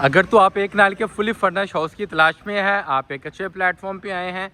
अगर तो आप एक नाल के फुली फर्निश्ड हाउस की तलाश में है, आप एक अच्छे प्लेटफॉर्म पे आए हैं।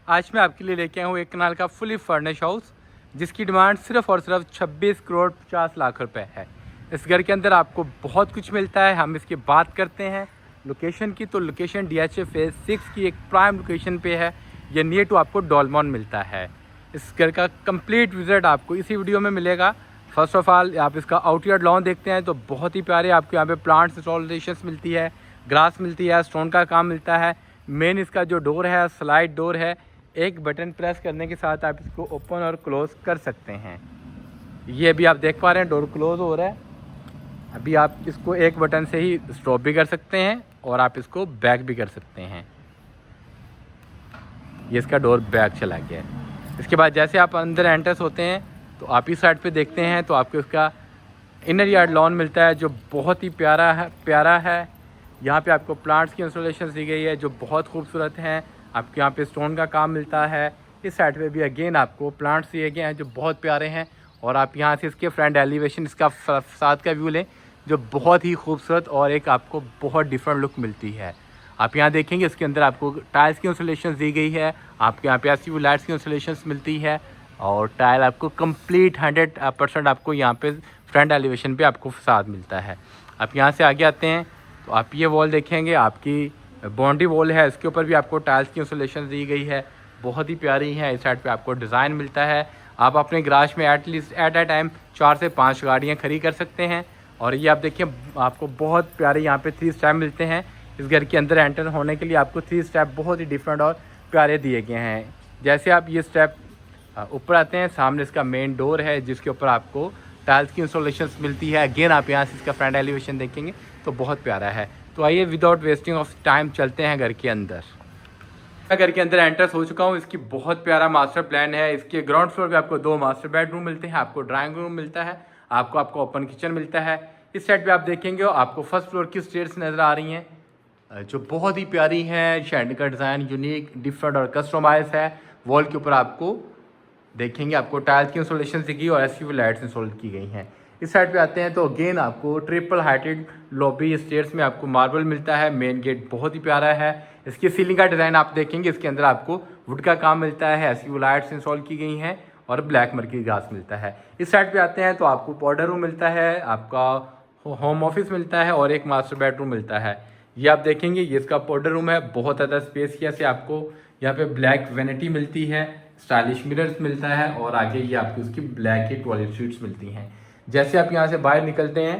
आज मैं आपके लिए लेके आया हूँ एक नाल का फुली फर्निश्ड हाउस, जिसकी डिमांड सिर्फ और सिर्फ 26 करोड़ 50 लाख रुपए है। इस घर के अंदर आपको बहुत कुछ मिलता है। हम इसकी बात करते हैं लोकेशन की, तो लोकेशन DHA फेज 6 की एक प्राइम लोकेशन पे है। ये नियर टू आपको डॉलमॉन मिलता है। इस घर का कंप्लीट विजिट आपको इसी वीडियो में मिलेगा। फर्स्ट ऑफ ऑल आप इसका आउटयार्ड लॉन देखते हैं तो बहुत ही प्यारे आपको यहाँ पे प्लांट्स इंस्टॉलेशंस मिलती है, ग्रास मिलती है, स्टोन का काम मिलता है। मेन इसका जो डोर है स्लाइड डोर है, एक बटन प्रेस करने के साथ आप इसको ओपन और क्लोज कर सकते हैं। ये अभी आप देख पा रहे हैं डोर क्लोज हो रहा है। अभी आप इसको एक बटन से ही स्टॉप भी कर सकते हैं और आप इसको बैक भी कर सकते हैं। ये इसका डोर बैक चला गया है। इसके बाद जैसे आप अंदर एंटर्स होते हैं तो आप इस साइड पे देखते हैं तो आपको इसका इनर यार्ड लॉन मिलता है जो बहुत ही प्यारा है। यहाँ पे आपको प्लांट्स की इंस्टॉलेशन दी गई है जो बहुत खूबसूरत हैं। आपको यहाँ पे स्टोन का काम मिलता है। इस साइड पे भी अगेन आपको प्लांट्स दिए गए हैं जो बहुत प्यारे हैं। और आप यहाँ से इसके फ्रंट एलिवेशन इसका साथ का व्यू लें जो बहुत ही खूबसूरत और एक आपको बहुत डिफरेंट लुक मिलती है। आप यहाँ देखेंगे इसके अंदर आपको टाइल्स की इंस्टॉलेशन दी गई है। आपके यहाँ पे एसयू लाइट्स की इंस्टॉलेशन मिलती है और टाइल आपको कंप्लीट 100% आपको यहाँ पे फ्रंट एलिवेशन पे आपको साथ मिलता है। आप यहाँ से आगे आते हैं तो आप ये वॉल देखेंगे, आपकी बाउंड्री वॉल है, इसके ऊपर भी आपको टाइल्स की इंस्टॉलेशन दी गई है, बहुत ही प्यारी है। इस साइड पे आपको डिज़ाइन मिलता है। आप अपने गराज में एटलीस्ट एट अ टाइम 4 से 5 गाड़ियाँ खड़ी कर सकते हैं। और ये आप देखिए आपको बहुत प्यारे यहाँ पे 3 स्टेप मिलते हैं। इस घर के अंदर एंटर होने के लिए आपको 3 स्टेप बहुत ही डिफरेंट और प्यारे दिए गए हैं। जैसे आप ये स्टेप ऊपर आते हैं, सामने इसका मेन डोर है जिसके ऊपर आपको टाइल्स की इंस्टॉलेशन मिलती है। अगेन आप यहाँ से इसका फ्रंट एलिवेशन देखेंगे तो बहुत प्यारा है। तो आइए विदाउट वेस्टिंग ऑफ टाइम चलते हैं घर के अंदर। मैं घर के अंदर एंटर हो चुका हूँ। इसकी बहुत प्यारा मास्टर प्लान है। इसके ग्राउंड फ्लोर पे आपको 2 मास्टर बेडरूम मिलते हैं, आपको ड्राइंग रूम मिलता है, आपको ओपन किचन मिलता है। इस साइड पे आप देखेंगे आपको फर्स्ट फ्लोर की स्टेयर्स नज़र आ रही हैं जो बहुत ही प्यारी हैं। शेड का डिज़ाइन यूनिक, डिफरेंट और कस्टमाइज है। वॉल के ऊपर आपको देखेंगे आपको टाइल्स की इंस्टॉलेशन की गई और एसयू लाइट्स इंस्टॉल की गई हैं। इस साइड पे आते हैं तो अगेन आपको ट्रिपल हाइटेड लॉबी स्टेयर्स में आपको मार्बल मिलता है। मेन गेट बहुत ही प्यारा है। इसकी सीलिंग का डिज़ाइन आप देखेंगे, इसके अंदर आपको वुड का काम मिलता है, एसयू लाइट्स इंस्टॉल की गई हैं और ब्लैक मर्करी ग्लास मिलता है। इस साइड पे आते हैं तो आपको पाउडर रूम मिलता है, आपका होम ऑफिस मिलता है और एक मास्टर बेडरूम मिलता है। ये आप देखेंगे ये इसका पाउडर रूम है, बहुत ज़्यादा स्पेसियस है। आपको यहाँ पे ब्लैक वेनिटी मिलती है, स्टाइलिश मिरर्स मिलता है और आगे ये आपकी उसकी ब्लैक ही टॉयलेट सीट्स मिलती हैं। जैसे आप यहाँ से बाहर निकलते हैं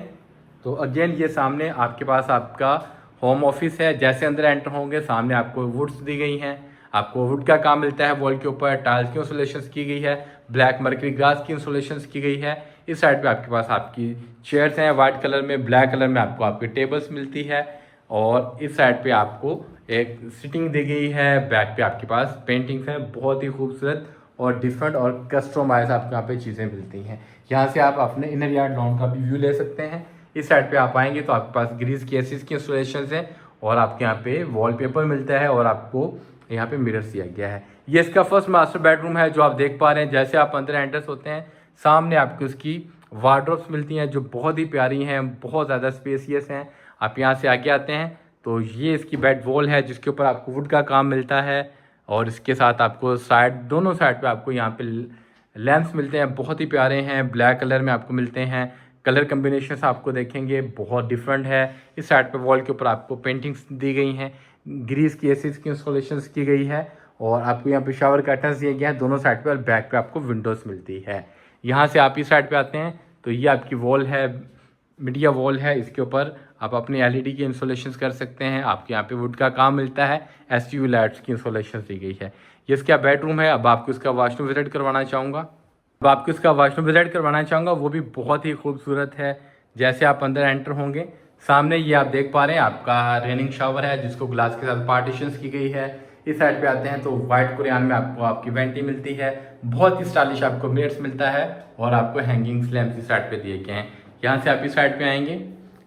तो अगेन ये सामने आपके पास आपका होम ऑफिस है। जैसे अंदर एंटर होंगे सामने आपको वुड्स दी गई हैं, आपको वुड का काम मिलता है। वॉल के ऊपर टाइल्स की इंस्टॉलेशन की गई है, ब्लैक मर्करी ग्लास की इंस्टॉलेशन की गई है। इस साइड पे आपके पास आपकी चेयर्स हैं वाइट कलर में, ब्लैक कलर में आपको आपकी टेबल्स मिलती है और इस साइड पे आपको एक सिटिंग दी गई है। बैक पे आपके पास पेंटिंग्स हैं, बहुत ही खूबसूरत और डिफरेंट और कस्टमाइज आपको यहाँ पे चीज़ें मिलती हैं। यहाँ से आप अपने इनर यार्ड लॉन का भी व्यू ले सकते हैं। इस साइड पे आप आएंगे तो आपके पास ग्रीस केसेस की इंस्टॉलेशन है और आपके यहाँ पे वॉलपेपर मिलता है और आपको यहाँ पे मिरर्स दिया गया है। ये इसका फर्स्ट मास्टर बेडरूम है जो आप देख पा रहे हैं। जैसे आप अंदर एंटर्स होते हैं सामने आपको उसकी वार्डरोब्स मिलती हैं जो बहुत ही प्यारी हैं, बहुत ज़्यादा स्पेसियस हैं। आप यहाँ से आगे आते हैं तो ये इसकी बेड वॉल है जिसके ऊपर आपको वुड का काम मिलता है और इसके साथ आपको दोनों साइड पे आपको यहाँ पे लैंप्स मिलते हैं, बहुत ही प्यारे हैं, ब्लैक कलर में आपको मिलते हैं। कलर कम्बिनेशन आपको देखेंगे बहुत डिफरेंट है। इस साइड पे वॉल के ऊपर आपको पेंटिंग्स दी गई हैं, ग्रीस की एसीज की इंस्टॉलेशन की गई है और आपको यहाँ पे शावर कर्टन्स दिए गए हैं दोनों साइड पे और बैक पे आपको विंडोज़ मिलती है। यहाँ से आप इस साइड पे आते हैं तो ये आपकी वॉल है, मीडिया वॉल है। इसके ऊपर आप अपने एलईडी की इंस्टॉलेशन कर सकते हैं। आपके यहाँ पे वुड का काम मिलता है, एसयू लाइट्स की इंस्टॉलेशन दी गई है। ये इसका बेडरूम है। अब आपको इसका वॉशरूम विजिट करवाना चाहूँगा वो भी बहुत ही खूबसूरत है। जैसे आप अंदर एंटर होंगे सामने ये आप देख पा रहे हैं आपका रेनिंग शावर है जिसको ग्लास के साथ पार्टीशंस की गई है। इस साइड पे आते हैं तो वाइट कुरियान में आपको आपकी वेंटी मिलती है, बहुत ही स्टाइलिश आपको मिरर्स मिलता है और आपको हैंगिंग लैंप्स इस साइड पे दिए गए हैं। यहाँ से आप इस साइड पे आएंगे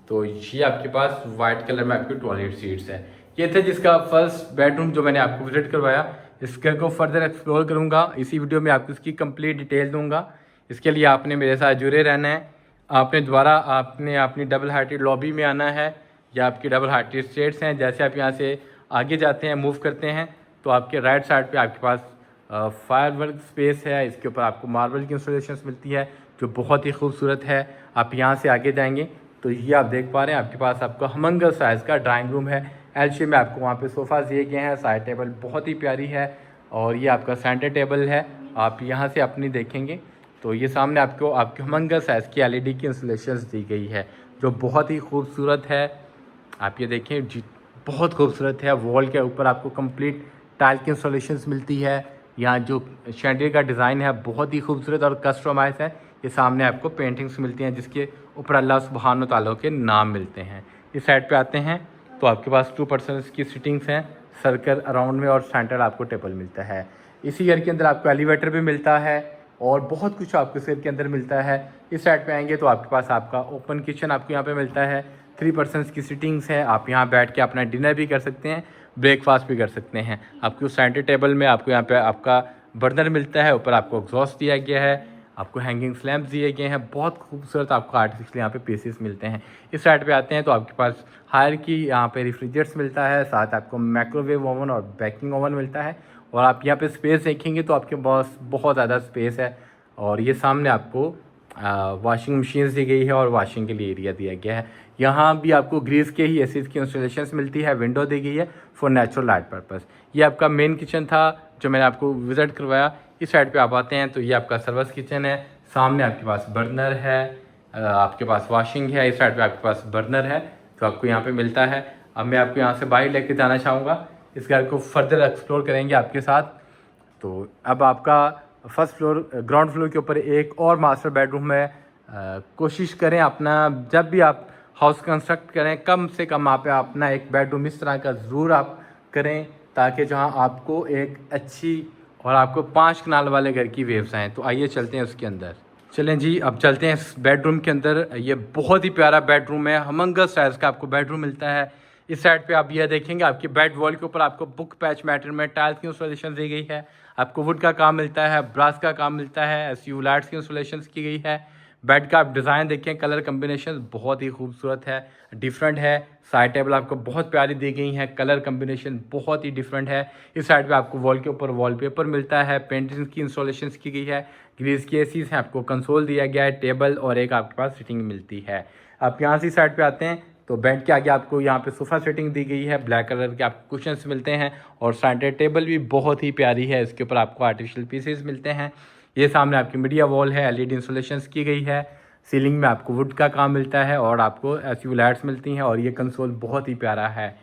तो ये आपके पास वाइट कलर में आपकी टॉयलेट सीट्स है। ये थे जिसका फर्स्ट बेडरूम जो मैंने आपको विजिट करवाया। इस घर को फर्दर एक्सप्लोर करूँगा, इसी वीडियो में आपको इसकी कंप्लीट डिटेल दूंगा। इसके लिए आपने मेरे साथ जुड़े रहना है। आपने अपनी डबल हाइटेड लॉबी में आना है। ये आपकी डबल हार्टेड स्टेयर्स हैं। जैसे आप यहाँ से आगे जाते हैं, मूव करते हैं, तो आपके राइट साइड पे आपके पास फायर वर्क स्पेस है। इसके ऊपर आपको मार्बल की इंस्टॉलेशंस मिलती है जो बहुत ही खूबसूरत है। आप यहाँ से आगे जाएंगे तो ये आप देख पा रहे हैं आपके पास आपका हमंगर साइज़ का ड्राइंग रूम है। एल शेप में आपको वहाँ पे सोफ़ा दिए गए हैं। साइड टेबल बहुत ही प्यारी है और ये आपका सेंटर टेबल है। आप यहाँ से अपनी देखेंगे तो ये सामने आपको आपके हमंगर साइज़ की LED की इंस्टॉलेशंस दी गई है जो बहुत ही खूबसूरत है। आप ये देखें जी, बहुत खूबसूरत है। वॉल के ऊपर आपको कंप्लीट टाइल की इंस्टॉलेशंस मिलती है। यहाँ जो शैंडियर का डिज़ाइन है बहुत ही खूबसूरत और कस्टमाइज है। ये सामने आपको पेंटिंग्स मिलती हैं जिसके ऊपर अल्लाह सुब्हान व तआला के नाम मिलते हैं। इस साइड पे आते हैं तो आपके पास 2 पर्सन्स की सिटिंग्स हैं, सर्कल अराउंड में, और सेंटर आपको टेबल मिलता है। इसी घर के अंदर आपको एलिवेटर भी मिलता है और बहुत कुछ आपको इस घर के अंदर मिलता है। इस साइड पे आएंगे तो आपके पास आपका ओपन किचन आपको यहाँ पे मिलता है। 3 पर्सन्स की सिटिंग्स है। आप यहाँ बैठ के अपना डिनर भी कर सकते हैं, ब्रेकफास्ट भी कर सकते हैं। आपको सेंटर टेबल में आपको यहाँ पे आपका बर्नर मिलता है, ऊपर आपको एग्जॉस्ट दिया गया है, आपको हैंगिंग लैंप्स दिए गए हैं। बहुत खूबसूरत आपको आर्टिफिशियल यहाँ पे पीसेस मिलते हैं। इस साइड पे आते हैं तो आपके पास हायर की यहाँ पे रेफ्रिजरेटर्स मिलता है, साथ आपको माइक्रोवेव ओवन और बेकिंग ओवन मिलता है। और आप यहाँ पे स्पेस देखेंगे तो आपके पास बहुत ज़्यादा स्पेस है। और ये सामने आपको वॉशिंग मशीन्स दी गई है और वॉशिंग के लिए एरिया दिया गया है। यहाँ भी आपको ग्रीस के ही एसीज की इंस्टॉलेशंस मिलती है। विंडो दी गई है फॉर नेचुरल लाइट पर्पस। ये आपका मेन किचन था जो मैंने आपको विज़िट करवाया। इस साइड पे आप आते हैं तो ये आपका सर्विस किचन है। सामने आपके पास बर्नर है, आपके पास वॉशिंग है। इस साइड पे आपके पास बर्नर है तो आपको यहाँ पे मिलता है। अब मैं आपको यहाँ से बाहर लेके जाना चाहूँगा, इस घर को फर्दर एक्सप्लोर करेंगे आपके साथ। तो अब आपका फर्स्ट फ्लोर, ग्राउंड फ्लोर के ऊपर एक और मास्टर बेडरूम है। कोशिश करें अपना जब भी आप हाउस कंस्ट्रक्ट करें कम से कम आप अपना एक बेडरूम इस तरह का ज़रूर आप करें ताकि जहां आपको एक अच्छी और आपको 5 कनाल वाले घर की वेव्स आएँ। तो आइए चलते हैं उसके अंदर। चलें जी, अब चलते हैं इस बेडरूम के अंदर। ये बहुत ही प्यारा बेडरूम है, हमंगस साइज़ का आपको बेडरूम मिलता है। इस साइड पे आप ये देखेंगे आपकी बेड वॉल के ऊपर आपको बुक पैच मैटर में टाइल्स की इंस्टॉलेशन दी गई है। आपको वुड का काम मिलता है, ब्रास का काम मिलता है, SU लाइट्स की इंस्टॉलेशन की गई है। बेड का आप डिज़ाइन देखें, कलर कम्बिनेशन बहुत ही खूबसूरत है, डिफरेंट है। साइड टेबल आपको बहुत प्यारी दी गई है, कलर कम्बिनेशन बहुत ही डिफरेंट है। इस साइड पे आपको वॉल के ऊपर वॉलपेपर मिलता है, पेंटिंग की इंस्टॉलेशन की गई है, ग्रीस की एसीज हैं, आपको कंसोल दिया गया है, टेबल और एक आपके पास सिटिंग मिलती है। आप यहाँ से साइड पे आते हैं तो बेड के आगे आपको यहाँ पे सोफ़ा सेटिंग दी गई है, ब्लैक कलर के आपको कुशन्स मिलते हैं और सेंटर टेबल भी बहुत ही प्यारी है। इसके ऊपर आपको आर्टिफिशियल पीसेस मिलते हैं। ये सामने आपकी मीडिया वॉल है, LED इंस्टॉलेशंस की गई है। सीलिंग में आपको वुड का काम मिलता है और आपको SU लाइट्स मिलती हैं और ये कंसोल बहुत ही प्यारा है।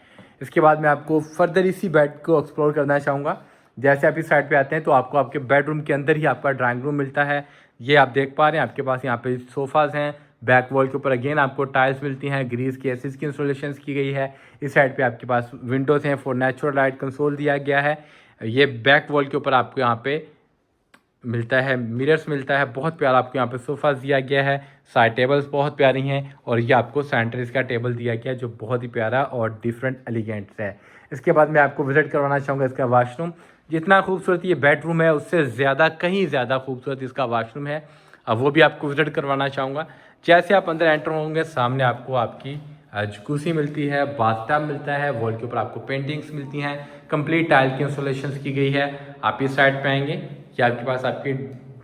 इसके बाद मैं आपको फर्दर इसी बेड को एक्सप्लोर करना चाहूँगा। जैसे आप इस साइड पे आते हैं तो आपको आपके बेडरूम के अंदर ही आपका ड्राइंग रूम मिलता है। ये आप देख पा रहे हैं आपके पास यहाँ पे सोफ़ाज़ हैं। बैक वॉल के ऊपर अगेन आपको टाइल्स मिलती हैं, ग्रीस की एसीज की इंस्टॉलेशन की गई है। इस साइड पे आपके पास विंडोज़ हैं फॉर नेचुरल लाइट, कंसोल दिया गया है। ये बैक वॉल के ऊपर आपको यहाँ पे मिलता है, मिरर्स मिलता है, बहुत प्यारा आपको यहाँ पे सोफ़ा दिया गया है। साइड टेबल्स बहुत प्यारी हैं और ये आपको सेंटर इसका टेबल दिया गया है जो बहुत ही प्यारा और डिफरेंट एलिगेंट है। इसके बाद मैं आपको विज़िट करवाना चाहूँगा इसका वाशरूम। जितना खूबसूरत ये बेडरूम है उससे ज़्यादा, कहीं ज़्यादा खूबसूरत इसका वाशरूम है। अब वो भी आपको विज़िट करवाना चाहूँगा। जैसे आप अंदर एंटर होंगे सामने आपको आपकी जकूसी मिलती है, बाथटब मिलता है, वॉल के ऊपर आपको पेंटिंग्स मिलती हैं, कंप्लीट टाइल की इंस्टॉलेशन की गई है। आप इस साइड पे आएंगे कि आपके पास आपकी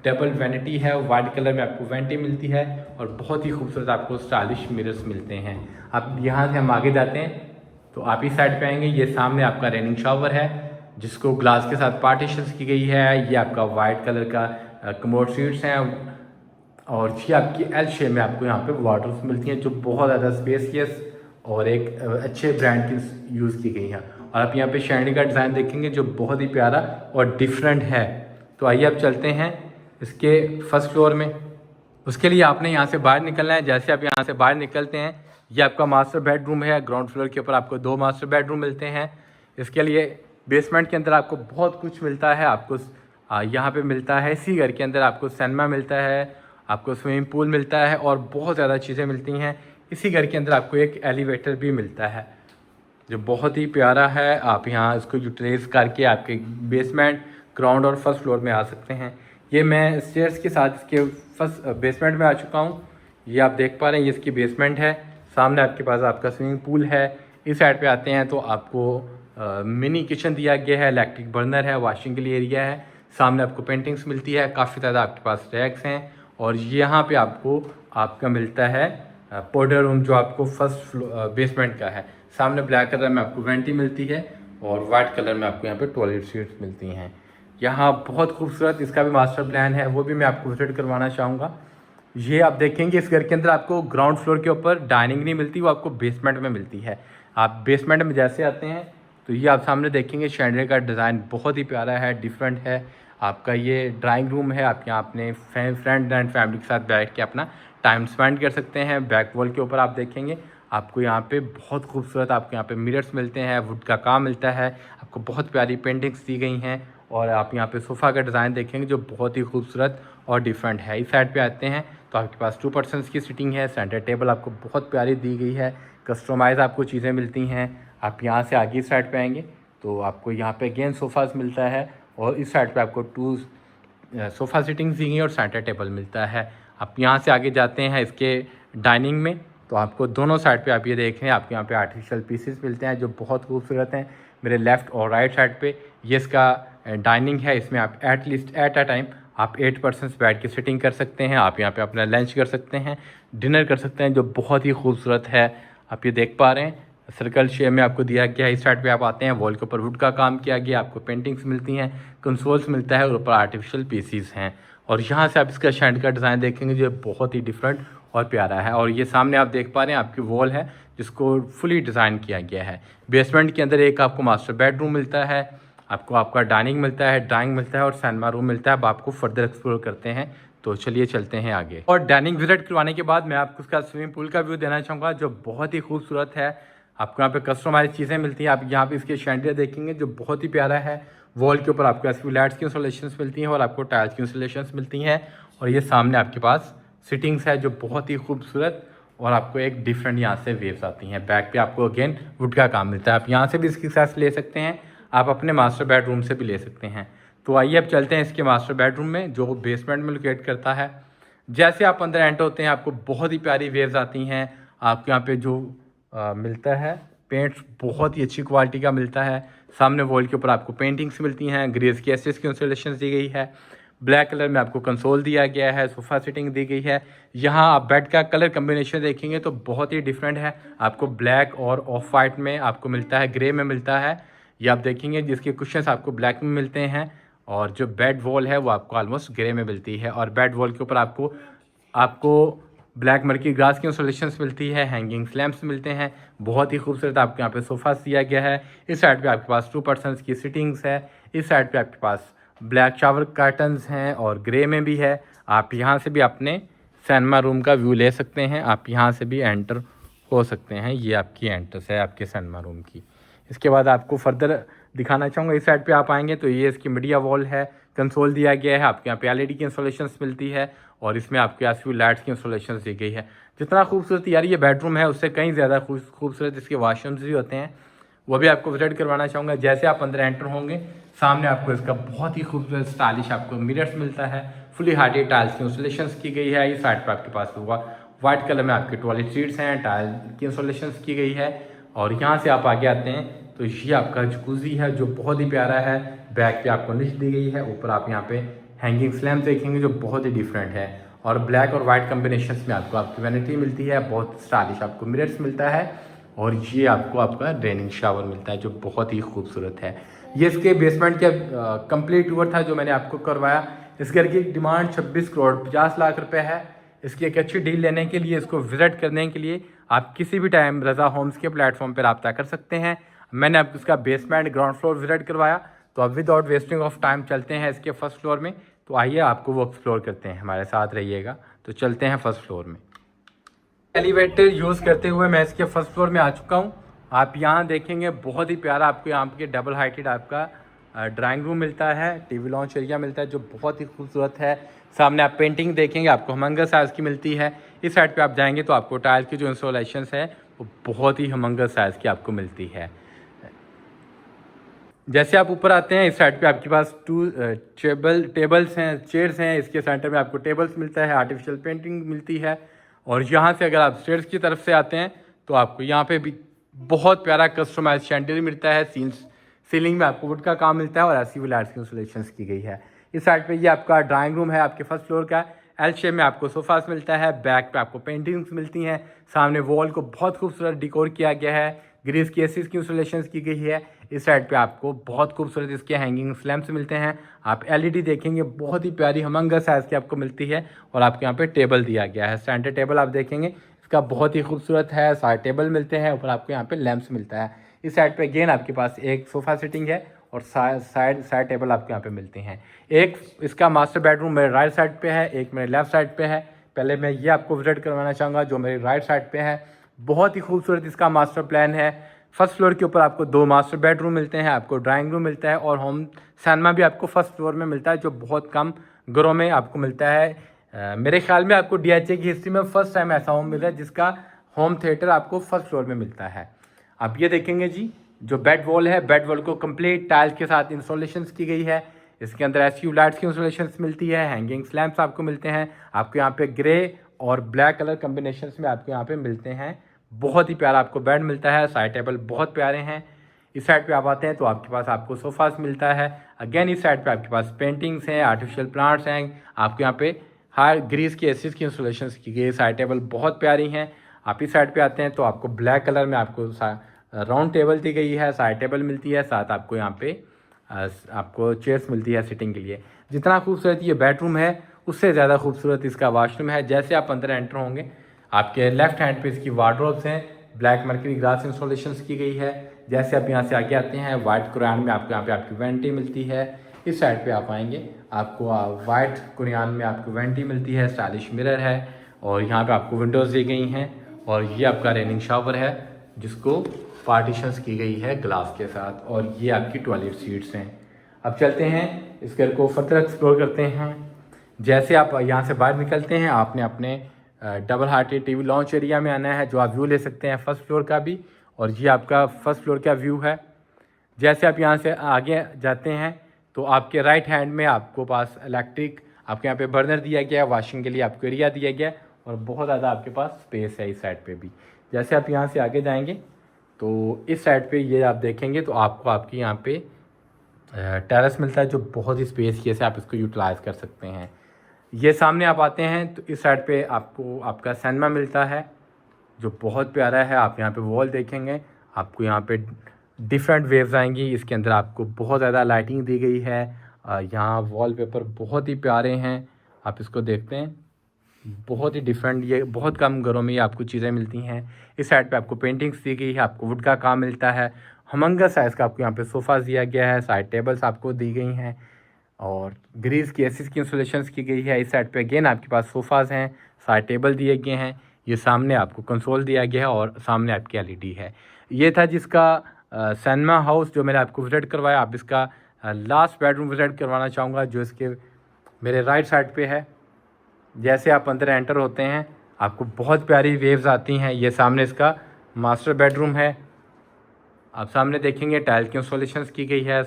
डबल वैनिटी है, वाइट कलर में आपको वैनिटी मिलती है और बहुत ही खूबसूरत आपको स्टाइलिश मिरर्स मिलते हैं। अब यहाँ से हम आगे जाते हैं तो आप इस साइड पे आएंगे, ये सामने आपका रेनिंग शावर है जिसको ग्लास के साथ पार्टीशंस की गई है। ये आपका वाइट कलर का कमोड सीट्स हैं और ये आपकी एल शेप में आपको यहाँ पे वाटर्स मिलती हैं जो बहुत ज़्यादा स्पेसियस और एक अच्छे ब्रांड की यूज़ की गई हैं। और आप यहाँ पे शैंडी का डिज़ाइन देखेंगे जो बहुत ही प्यारा और डिफरेंट है। तो आइए अब चलते हैं इसके फर्स्ट फ्लोर में। उसके लिए आपने यहाँ से बाहर निकलना है। जैसे आप यहाँ से बाहर निकलते हैं ये आपका मास्टर बेडरूम है। ग्राउंड फ्लोर के ऊपर आपको 2 मास्टर बेडरूम मिलते हैं। इसके लिए बेसमेंट के अंदर आपको बहुत कुछ मिलता है। आपको यहाँ पे मिलता है, इसी घर के अंदर आपको सिनेमा मिलता है, आपको स्विमिंग पूल मिलता है और बहुत ज़्यादा चीज़ें मिलती हैं। इसी घर के अंदर आपको एक एलिवेटर भी मिलता है जो बहुत ही प्यारा है। आप यहाँ इसको यूटिलाइज करके आपके बेसमेंट, ग्राउंड और फर्स्ट फ्लोर में आ सकते हैं। ये मैं स्टेयर्स के साथ इसके फर्स्ट बेसमेंट में आ चुका हूँ। ये आप देख पा रहे हैं, ये इसकी बेसमेंट है। सामने आपके पास आपका स्विमिंग पूल है। इस साइड पे आते हैं तो आपको मिनी किचन दिया गया है, इलेक्ट्रिक बर्नर है, वॉशिंग के लिए एरिया है। सामने आपको पेंटिंग्स मिलती है, काफ़ी ज़्यादा आपके पास रैक्स हैं। और यहाँ पे आपको आपका मिलता है पाउडर रूम, जो आपको फर्स्ट बेसमेंट का है। सामने ब्लैक कलर में आपको वेंटी मिलती है और वाइट कलर में आपको यहाँ पे टॉयलेट सीट्स मिलती हैं। यहाँ बहुत खूबसूरत इसका भी मास्टर प्लान है, वो भी मैं आपको विजिट करवाना चाहूँगा। ये आप देखेंगे इस घर के अंदर आपको ग्राउंड फ्लोर के ऊपर डाइनिंग नहीं मिलती, वो आपको बेसमेंट में मिलती है। आप बेसमेंट में जैसे आते हैं तो ये आप सामने देखेंगे शैंडलियर का डिज़ाइन बहुत ही प्यारा है, डिफरेंट है। आपका ये ड्राइंग रूम है, आप यहाँ अपने फ्रेंड एंड फैमिली के साथ बैठ के अपना टाइम स्पेंड कर सकते हैं। बैक वॉल के ऊपर आप देखेंगे आपको यहाँ पे बहुत खूबसूरत आपको यहाँ पे मिरर्स मिलते हैं, वुड का काम मिलता है, आपको बहुत प्यारी पेंटिंग्स दी गई हैं। और आप यहाँ पे सोफ़ा का डिज़ाइन देखेंगे जो बहुत ही खूबसूरत और डिफरेंट है। इस साइड पे आते हैं तो आपके पास 2 पर्सन्स की सीटिंग है। सेंटर टेबल आपको बहुत प्यारी दी गई है, कस्टमाइज़ आपको चीज़ें मिलती हैं। आप यहाँ से आगे इस साइड पे आएंगे तो आपको यहाँ पे अगेन सोफ़ाज़ मिलता है और इस साइड पे आपको 2 सोफ़ा सीटिंग्स दी गई और सेंटर टेबल मिलता है। आप यहाँ से आगे जाते हैं इसके डाइनिंग में तो आपको दोनों साइड पे आप ये देख रहे हैं आपको यहाँ पे आर्टिफिशियल पीसेस मिलते हैं जो बहुत खूबसूरत हैं। मेरे लेफ़्ट और राइट साइड पे ये इसका डाइनिंग है, इसमें आप एटलीस्ट एट अ टाइम आप 8 पर्सन्स बैठ के सिटिंग कर सकते हैं। आप यहाँ पे अपना लंच कर सकते हैं, डिनर कर सकते हैं, जो बहुत ही खूबसूरत है। आप ये देख पा रहे हैं सर्कल शेप में आपको दिया गया है। इस साइड पे आप आते हैं, वॉल के ऊपर वुड का काम किया गया, आपको पेंटिंग्स मिलती हैं, कंसोल्स मिलता है और ऊपर आर्टिफिशियल पीसीस हैं। और यहाँ से आप इसका शेड का डिज़ाइन देखेंगे जो बहुत ही डिफरेंट और प्यारा है। और ये सामने आप देख पा रहे हैं आपकी वॉल है जिसको फुली डिज़ाइन किया गया है। बेसमेंट के अंदर एक आपको मास्टर बेडरूम मिलता है, आपको आपका डाइनिंग मिलता है, ड्राइंग मिलता है और सिनेमा रूम मिलता है। अब आपको फर्दर एक्सप्लोर करते हैं तो चलिए चलते हैं आगे। और डाइनिंग विजिट करवाने के बाद मैं आपको उसका स्विमिंग पूल का व्यू देना चाहूँगा जो बहुत ही खूबसूरत है। आपको यहाँ पे कस्टमाइज चीज़ें मिलती हैं। आप यहाँ पे इसके शैंडियर देखेंगे जो बहुत ही प्यारा है। वॉल के ऊपर आपको ऐसी लाइट्स की इंस्टॉलेशंस मिलती हैं और आपको टाइल्स की इंस्टॉलेशंस मिलती हैं। और ये सामने आपके पास सिटिंग्स है जो बहुत ही खूबसूरत और आपको एक डिफरेंट यहाँ से वेव्स आती हैं। बैक पे आपको अगेन वुड का काम मिलता है। आप यहाँ से भी इसकी एक्सेस ले सकते हैं, आप अपने मास्टर बेडरूम से भी ले सकते हैं। तो आइए अब चलते हैं इसके मास्टर बेडरूम में जो बेसमेंट में लोकेट करता है। जैसे आप अंदर एंटर होते हैं आपको बहुत ही प्यारी वेव्स आती हैं। आपको यहाँ पे जो मिलता है पेंट्स बहुत ही अच्छी क्वालिटी का मिलता है। सामने वॉल के ऊपर आपको पेंटिंग्स मिलती हैं, ग्रेस की एसेस की इंस्टॉलेशन दी गई है। ब्लैक कलर में आपको कंसोल दिया गया है, सोफ़ा सीटिंग दी गई है। यहाँ आप बेड का कलर कम्बिनेशन देखेंगे तो बहुत ही डिफरेंट है। आपको ब्लैक और ऑफ वाइट में आपको मिलता है, ग्रे में मिलता है। ये आप देखेंगे जिसके कुशन्स आपको ब्लैक में मिलते हैं और जो बेड वॉल है वो आपको ऑलमोस्ट ग्रे में मिलती है। और बेड वॉल के ऊपर आपको ब्लैक मर्की ग्रास की इंस्टॉलेशंस मिलती है, हैंगिंग लैंप्स मिलते हैं। बहुत ही खूबसूरत आपको यहाँ पे सोफ़ा दिया गया है। इस साइड पे आपके पास 2 पर्सन्स की सिटिंग्स है। इस साइड पे आपके पास ब्लैक शावर कर्टन्स हैं और ग्रे में भी है। आप यहाँ से भी अपने सिनेमा रूम का व्यू ले सकते हैं, आप यहाँ से भी एंटर हो सकते हैं। ये आपकी एंट्रेंस है आपके सिनेमा रूम की। इसके बाद आपको फर्दर दिखाना चाहूँगा, इस साइड पे आप आएंगे तो ये इसकी मीडिया वॉल है, कंसोल दिया गया है। आपके यहाँ पे एलईडी की इंस्टॉलेशंस मिलती है और इसमें आपके एसयू लाइट्स की इंस्टॉलेशंस दी गई है। जितना खूबसूरत यार ये बेडरूम है उससे कहीं ज़्यादा खूबसूरत इसके वॉशरूम्स भी होते हैं, वो भी आपको विजिट करवाना चाहूँगा। जैसे आप अंदर एंटर होंगे सामने आपको इसका बहुत ही खूबसूरत स्टाइलिश आपको मिरर्स मिलता है, फुली हार्डी टाइल्स की इंस्टॉलेशंस की गई है। इस साइड पर आपके पास होगा वाइट कलर में आपके टॉयलेट सीट्स हैं, टाइल की इंस्टॉलेशंस की गई है। और यहाँ से आप आगे आते हैं तो ये आपका जकूज़ी है जो बहुत ही प्यारा है। बैक पे आपको निश दी गई है, ऊपर आप यहाँ पे हैंगिंग लैंप देखेंगे जो बहुत ही डिफरेंट है। और ब्लैक और वाइट कम्बिनेशन में आपको वैनिटी मिलती है, बहुत स्टाइलिश आपको मिरर्स मिलता है। और ये आपको आपका ड्रेनिंग शावर मिलता है जो बहुत ही खूबसूरत है। ये इसके बेसमेंट का कंप्लीट टूर था जो मैंने आपको करवाया। इस घर की डिमांड 26 करोड़ 50 लाख रुपए है। इसकी एक अच्छी डील लेने के लिए, इसको विजिट करने के लिए आप किसी भी टाइम रज़ा होम्स के प्लेटफॉर्म पर रब्ता कर सकते हैं। मैंने आपको इसका बेसमेंट ग्राउंड फ्लोर विजिट करवाया, तो अब विदाउट वेस्टिंग ऑफ टाइम चलते हैं इसके फर्स्ट फ्लोर में। तो आइए आपको वो एक्सप्लोर करते हैं, हमारे साथ रहिएगा। तो चलते हैं फर्स्ट फ्लोर में। एलिवेटर यूज़ करते हुए मैं इसके फर्स्ट फ्लोर में आ चुका हूँ। आप यहाँ देखेंगे बहुत ही प्यारा आपको यहाँ पे डबल हाइटेड आपका ड्राइंग रूम मिलता है, टीवी लॉन्च एरिया मिलता है जो बहुत ही खूबसूरत है। सामने आप पेंटिंग देखेंगे आपको हमंगस साइज़ की मिलती है। इस साइड पे आप जाएंगे तो आपको टाइल्स की जो इंस्टॉलेशन है वो बहुत ही हमंगस साइज़ की आपको मिलती है। जैसे आप ऊपर आते हैं इस साइड पे आपके पास 2 टेबल्स हैं, चेयर्स हैं। इसके सेंटर में आपको टेबल्स मिलता है, आर्टिफिशियल पेंटिंग मिलती है और यहाँ से अगर आप स्टेयर्स की तरफ से आते हैं तो आपको यहाँ पे भी बहुत प्यारा कस्टमाइज शैंडलियर मिलता है। सीलिंग में आपको वुड का काम मिलता है और ऐसी भी लाइट्स की इंस्टॉलेशन की गई है। इस साइड पे ये आपका ड्राइंग रूम है, आपके फर्स्ट फ्लोर का। एल शेप में आपको सोफास मिलता है, बैक पे आपको पेंटिंग्स मिलती हैं, सामने वॉल को बहुत खूबसूरत डिकोर किया गया है, ग्रीस की एसीज की इंस्टॉलेशन की गई है। इस साइड पे आपको बहुत खूबसूरत इसके हैंगिंग लैंप्स मिलते हैं। आप एलईडी देखेंगे, बहुत ही प्यारी हमंगर साइज़ की आपको मिलती है। और आपके यहाँ पे टेबल दिया गया है, सेंटर टेबल आप देखेंगे इसका बहुत ही खूबसूरत है। साइड टेबल मिलते हैं, ऊपर आपको यहाँ पे लैंप्स मिलता है। इस साइड पे अगेन आपके पास एक सोफ़ा सिटिंग है और साइड टेबल आपके यहाँ पे मिलते हैं। एक इसका मास्टर बेडरूम मेरे राइट साइड पे है, एक मेरे लेफ्ट साइड पे है। पहले मैं ये आपको विजिट करवाना चाहूँगा जो मेरे राइट साइड पे है। बहुत ही खूबसूरत इसका मास्टर प्लान है। फर्स्ट फ्लोर के ऊपर आपको 2 मास्टर बेडरूम मिलते हैं, आपको ड्राइंग रूम मिलता है और होम सिनेमा भी आपको फर्स्ट फ्लोर में मिलता है, जो बहुत कम घरों में आपको मिलता है। मेरे ख्याल में आपको डीएचए की हिस्ट्री में फर्स्ट टाइम ऐसा होम मिल रहा है जिसका होम थिएटर आपको फर्स्ट फ्लोर में मिलता है। आप ये देखेंगे जी, जो बेड वॉल है, बेड वॉल को कंप्लीट टाइल्स के साथ इंस्टॉलेशन की गई है। इसके अंदर एसयू लाइट्स की इंस्टॉलेशन मिलती है, हैंगिंग लैंप्स आपको मिलते हैं। आपको यहाँ पे ग्रे और ब्लैक कलर कम्बिनेशन में आपको यहाँ पे मिलते हैं। बहुत ही प्यारा आपको बेड मिलता है, साइड टेबल बहुत प्यारे हैं। इस साइड पे आप आते हैं तो आपके पास आपको सोफास मिलता है। अगेन इस साइड पे आपके पास पेंटिंग्स हैं, आर्टिफिशियल प्लांट्स हैं। आपको यहाँ पे हाई ग्रीस की एसिड की इंस्टॉलेशन की गई, साइड टेबल बहुत प्यारी हैं। आप इस साइड पे आते हैं तो आपको ब्लैक कलर में आपको राउंड टेबल दी गई है, साइड टेबल मिलती है, साथ आपको यहाँ पे आपको चेयर्स मिलती है सिटिंग के लिए। जितना खूबसूरत ये बेडरूम है उससे ज़्यादा खूबसूरत इसका वॉशरूम है। जैसे आप अंदर एंटर होंगे, आपके लेफ्ट हैंड पे इसकी वार्डरोब्स हैं, ब्लैक मर्करी ग्लास इंस्टॉलेशन की गई है। जैसे आप यहाँ से आगे आते हैं, वाइट कुरान में आपको यहाँ पे आपकी वेंटी मिलती है। इस साइड पे आप आएंगे, आपको वाइट कुरान में आपको वेंटी मिलती है, स्टाइलिश मिरर है और यहाँ पे आपको विंडोज़ दी गई हैं। और ये आपका रेनिंग शावर है जिसको पार्टीशंस की गई है ग्लास के साथ, और ये आपकी टॉयलेट सीट्स हैं। अब चलते हैं इस घर को फर्दर एक्सप्लोर करते हैं। जैसे आप यहाँ से बाहर निकलते हैं, आपने अपने double hearted TV launch area में आना है, जो आप व्यू ले सकते हैं फर्स्ट फ्लोर का भी, और ये आपका फर्स्ट फ्लोर का व्यू है। जैसे आप यहाँ से आगे जाते हैं तो आपके राइट हैंड में आपको पास इलेक्ट्रिक आपके यहाँ पे बर्नर दिया गया है, वॉशिंग के लिए आपको एरिया दिया गया है और बहुत ज़्यादा आपके पास स्पेस है इस साइड पे भी। जैसे आप यहाँ से आगे जाएंगे तो इस साइड पे ये आप देखेंगे तो आपको आपकी यहाँ पे टेरेस मिलता है, जो बहुत ही स्पेसियस है, आप इसको यूटिलाइज़ कर सकते हैं। ये सामने आप आते हैं तो इस साइड पे आपको आपका सिनेमा मिलता है जो बहुत प्यारा है। आप यहाँ पे वॉल देखेंगे, आपको यहाँ पे डिफरेंट वेव्स आएंगी। इसके अंदर आपको बहुत ज़्यादा लाइटिंग दी गई है। यहाँ वॉलपेपर बहुत ही प्यारे हैं, आप इसको देखते हैं, बहुत ही डिफरेंट। ये बहुत कम घरों में ये आपको चीज़ें मिलती हैं। इस साइड पे आपको पेंटिंग्स दी गई है, आपको वुड का काम मिलता है। हमंगर साइज़ का आपको यहाँ पे सोफ़ा दिया गया है, साइड टेबल्स आपको दी गई हैं और ग्रीस की एसिस की इंस्टॉलेशन की गई है। इस साइड पे अगेन आपके पास सोफ़ाज़ हैं, साइड टेबल दिए गए हैं। ये सामने आपको कंसोल दिया गया है और सामने आपकी एलईडी है। ये था जिसका सिनेमा हाउस जो मैंने आपको विजिट करवाया। आप इसका लास्ट बेडरूम विजिट करवाना चाहूँगा जो इसके मेरे राइट साइड पे है। जैसे आप अंदर एंटर होते हैं आपको बहुत प्यारी वेव्स आती हैं। ये सामने इसका मास्टर बेडरूम है, आप सामने देखेंगे टाइल की इंस्टॉलेशन की गई है,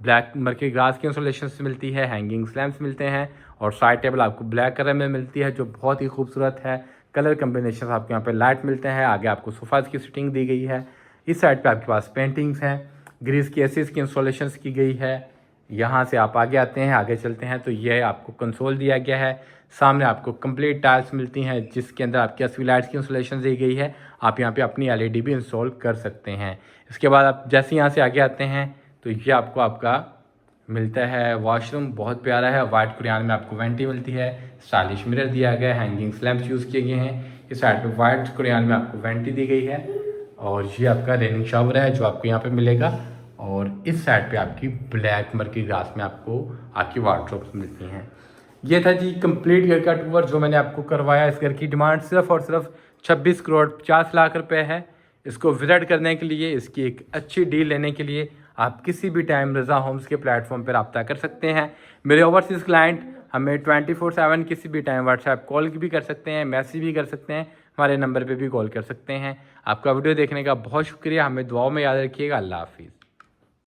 ब्लैक मर्करी ग्लास की इंस्टॉलेशन मिलती है, हैंगिंग लैंप्स मिलते हैं और साइड टेबल आपको ब्लैक कलर में मिलती है जो बहुत ही खूबसूरत है। कलर कम्बिनेशन आपके यहाँ पे लाइट मिलते हैं। आगे आपको सोफ़ाज़ की सिटिंग दी गई है। इस साइड पे आपके पास पेंटिंग्स हैं, ग्रीस की एसिस की इंस्टॉलेशन की गई है। यहाँ से आप आगे आते हैं, आगे चलते हैं तो ये आपको कंसोल दिया गया है। सामने आपको कंप्लीट टाइल्स मिलती हैं जिसके अंदर आपकी एसवी लाइट्स की इंस्टॉलेशन दी गई है। आप यहाँ पे अपनी एलईडी भी इंस्टॉल कर सकते हैं। इसके बाद आप जैसे यहाँ से आगे आते हैं तो ये आपको आपका मिलता है वॉशरूम, बहुत प्यारा है। वाइट कुरियान में आपको वेंटी मिलती है, स्टाइलिश मिरर दिया गया है, हैंगिंग लैंप्स यूज़ किए गए हैं। इस साइड पे वाइट कुरियान में आपको वेंटी दी गई है और ये आपका रेनिंग शावर है जो आपको यहाँ पे मिलेगा। और इस साइड पे आपकी ब्लैक मर्करी ग्लास में आपको आपकी वार्डरोब्स मिलती हैं। ये था जी कंप्लीट घर का टूर जो मैंने आपको करवाया। इस घर की डिमांड सिर्फ और सिर्फ 26 करोड़ 50 लाख रुपए है। इसको विजिट करने के लिए, इसकी एक अच्छी डील लेने के लिए आप किसी भी टाइम रज़ा होम्स के प्लेटफॉर्म पर रब्ता कर सकते हैं। मेरे ओवरसीज़ क्लाइंट हमें 24/7 किसी भी टाइम व्हाट्सएप कॉल भी कर सकते हैं, मैसेज भी कर सकते हैं, हमारे नंबर पे भी कॉल कर सकते हैं। आपका वीडियो देखने का बहुत शुक्रिया, हमें दुआओं में याद रखिएगा। अल्लाह हाफिज़।